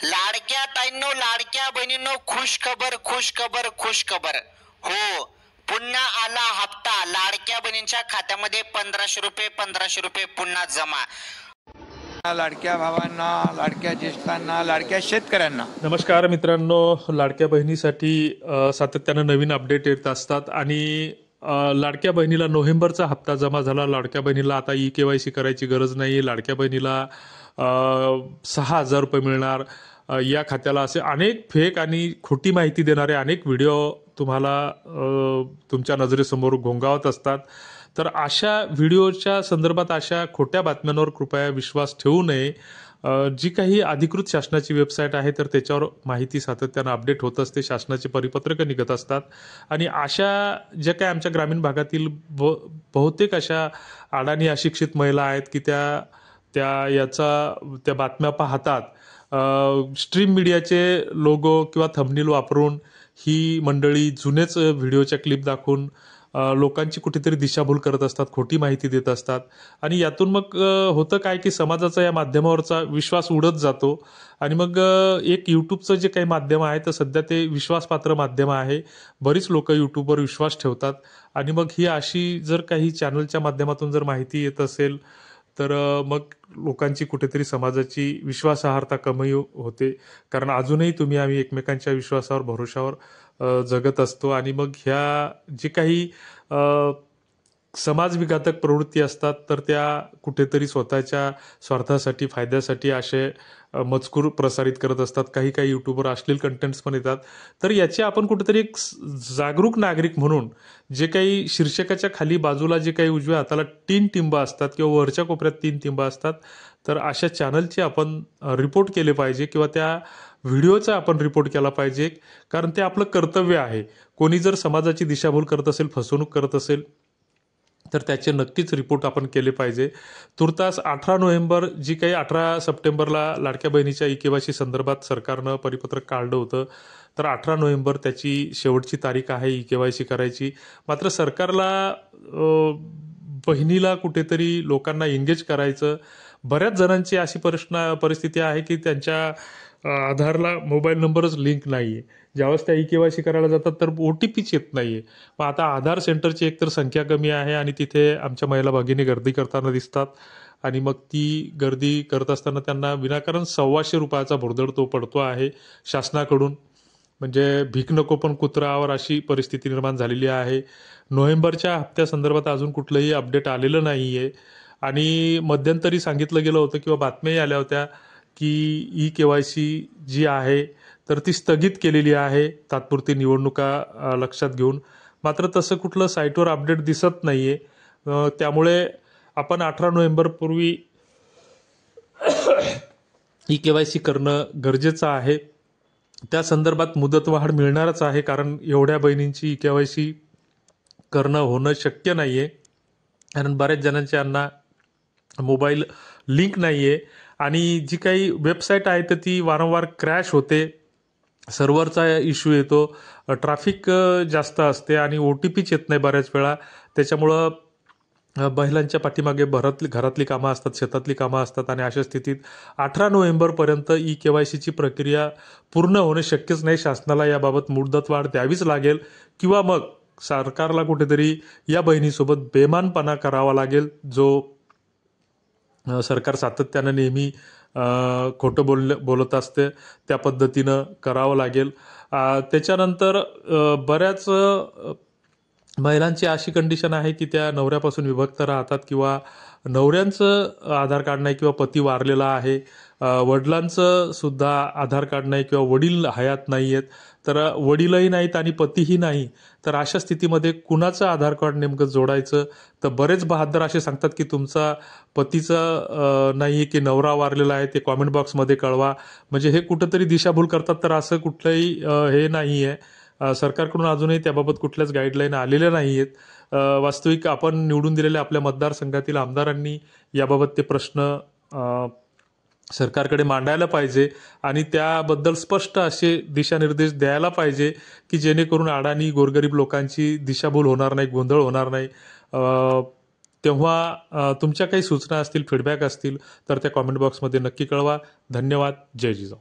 लाडक्या ताईंनो, लाडक्या बहिणींनो, खुश खबर खुश खबर खुश खबर. हो, पुन्हा आला हप्ता. लाडक्या बहिणींच्या खात्यामध्ये 1500 रुपये पुन्हा जमा. लाडक्या भावांना, लाडक्या ज्येष्ठांना, लाडक्या शेतकऱ्यांना नमस्कार मित्रांनो. लाडक्या बहिणीसाठी सातत्यानं नवीन अपडेट येत असतात आणि लाडक्या बहिणीला नोव्हेंबरचा हप्ता जमा झाला. लाडक्या बहिणीला आता KYC करायची गरज नाही. लाडक्या बहिणीला 6,000 रुपये मिळणार. या खात्याला असे अनेक फेक आणि खोटी माहिती देणारे अनेक व्हिडिओ तुम्हाला तुमच्या नजरेसमोर घोंगावत असतात. तर अशा व्हिडिओच्या संदर्भात अशा खोट्या बातम्यांवर कृपया विश्वास ठेवू नये. जी काही अधिकृत शासनाची वेबसाईट आहे तर त्याच्यावर माहिती सातत्यानं अपडेट होत असते. शासनाचे परिपत्रकं निघत असतात आणि अशा ज्या काही आमच्या ग्रामीण भागातील बहुतेक अशा अडाणी अशिक्षित महिला आहेत की त्या बातम्या पाहतात. स्ट्रीम मीडियाचे लोगो किंवा थंबनेल वापरून ही मंडळी जुनेच व्हिडिओच्या क्लिप दाखवून लोकांची कुठेतरी दिशाभूल करत असतात, खोटी माहिती देत असतात आणि यातून मग होतं काय की समाजाचा या माध्यमावरचा विश्वास उडत जातो आणि मग एक यूट्यूबचं जे काही माध्यम आहे तर सध्या ते विश्वासपात्र माध्यम आहे. बरीच लोक यूट्यूबवर विश्वास ठेवतात आणि मग ही अशी जर काही चॅनलच्या माध्यमातून जर माहिती येत असेल तर मग लोकांची कुठेतरी समाजाची विश्वासार्हता कमी होते. कारण अजूनही आम्ही एकमेकांच्या विश्वासावर भरोशावर जगत असतो आणि मग ह्या जे काही समाजविघातक प्रवृत्ती असतात तर त्या कुठेतरी स्वतःच्या स्वार्थासाठी, फायद्यासाठी असे मजकूर प्रसारित करत असतात. काही यूट्यूबवर अश्लील कंटेंट्स पण येतात. तर याची आपण कुठेतरी एक जागरूक नागरिक म्हणून जे काही शीर्षकाच्या खाली बाजूला जे काही उजव्या हाताला 3 टिंब असतात किंवा वरच्या कोपऱ्यात 3 टिंब असतात तर अशा चॅनलचे आपण रिपोर्ट केले पाहिजे किंवा त्या व्हिडिओचा आपण रिपोर्ट केला पाहिजे. कारण ते आपलं कर्तव्य आहे. कोणी जर समाजाची दिशाभूल करत असेल, फसवणूक करत असेल तर त्याचे नक्कीच रिपोर्ट आपण केले पाहिजे. तुर्तास 18 नोव्हेंबर जी काही 18 सप्टेंबरला लाडक्या बहिणीच्या KYC संदर्भात सरकारनं परिपत्रक काढलं होतं तर 18 नोव्हेंबर त्याची शेवटची तारीख आहे KYC करायची. मात्र सरकारला बहिणीला कुठेतरी लोकांना एंगेज करायचं. बऱ्याच जणांची अशी परिस्थिती आहे की त्यांच्या आधारला मोबाईल नंबरच लिंक नाही आहे. ज्यावेळेस त्या KYC करायला जातात तर OTPच येत नाही आहे. मग आता आधार सेंटरची एकतर संख्या कमी आहे आणि तिथे आमच्या महिला भगिनी गर्दी करताना दिसतात आणि मग ती गर्दी करत असताना त्यांना विनाकारण 1,200 रुपयाचा भुर्दड तो पडतो आहे शासनाकडून. म्हणजे भीक नको पण कुत्रावर अशी परिस्थिती निर्माण झालेली आहे. नोव्हेंबरच्या हप्त्यासंदर्भात अजून कुठलंही अपडेट आलेलं नाही आहे आणि मध्यंतरी सांगितलं गेलं होतं किंवा बातम्याही आल्या होत्या की KYC जी आहे तर ती स्थगित केलेली आहे तात्पुरती निवडणुका लक्षात घेऊन. मात्र तसं कुठलं साईटवर अपडेट दिसत नाही आहे. त्यामुळे आपण 18 नोव्हेंबरपूर्वी KYC करणं गरजेचं आहे. त्या संदर्भात मुदतवाढ मिळणारच आहे कारण एवढ्या बहिणींची KYC करणं होणं शक्य नाही आहे. कारण बऱ्याच जणांच्या यांना मोबाईल लिंक नाही आहे आणि जी काही वेबसाईट आहे तर ती वारंवार क्रॅश होते. सर्व्हरचा इश्यू येतो, ट्रॅफिक जास्त असते आणि OTPच येत नाही बऱ्याच वेळा. त्याच्यामुळं महिलांच्या पाठीमागे घरातली कामं असतात, शेतातली कामं असतात आणि अशा स्थितीत 18 नोव्हेंबरपर्यंत KYCची प्रक्रिया पूर्ण होणे शक्यच नाही. शासनाला याबाबत मुदतवाढ द्यावीच लागेल किंवा मग सरकारला कुठेतरी या बहिणीसोबत बेमानपणा करावा लागेल, जो सरकार सातत्यानं नेहमी खोटं बोलत असते त्या पद्धतीनं करावं लागेल. त्याच्यानंतर बऱ्याच महिलांची अशी कंडिशन आहे की त्या नवऱ्यापासून विभक्त राहतात किंवा नवऱ्यांचं आधार कार्ड नाही किंवा पती वारलेला आहे, वडिलांचं सुद्धा आधार कार्ड नाही किंवा वडील हयात नाही आहेत, तर वडीलही नाहीत आणि पतीही नाही. तर अशा स्थितीमध्ये कुणाचं आधार कार्ड नेमकं जोडायचं. तर बरेच बहादर असे सांगतात की तुमचा पतीचं नाही आहे की नवरा वारलेला आहे ते कॉमेंट बॉक्समध्ये कळवा. म्हणजे हे कुठंतरी दिशाभूल करतात. तर असं कुठलंही हे नाही आहे. सरकारकडून अजूनही त्याबाबत कुठल्याच गाईडलाईन आलेल्या नाही आहेत. वास्तविक आपण निवडून दिलेल्या आपल्या मतदारसंघातील आमदारांनी याबाबत ते प्रश्न सरकारकडे मांडायला पाहिजे आणि त्याबद्दल स्पष्ट असे दिशानिर्देश द्यायला पाहिजे की जेणेकरून अडाणी गोरगरीब लोकांची दिशाभूल होणार नाही, गोंधळ होणार नाही. तेव्हा तुमच्या काही सूचना असतील, फीडबॅक असतील तर त्या कॉमेंट बॉक्समध्ये नक्की कळवा. धन्यवाद. जय जिजाऊ.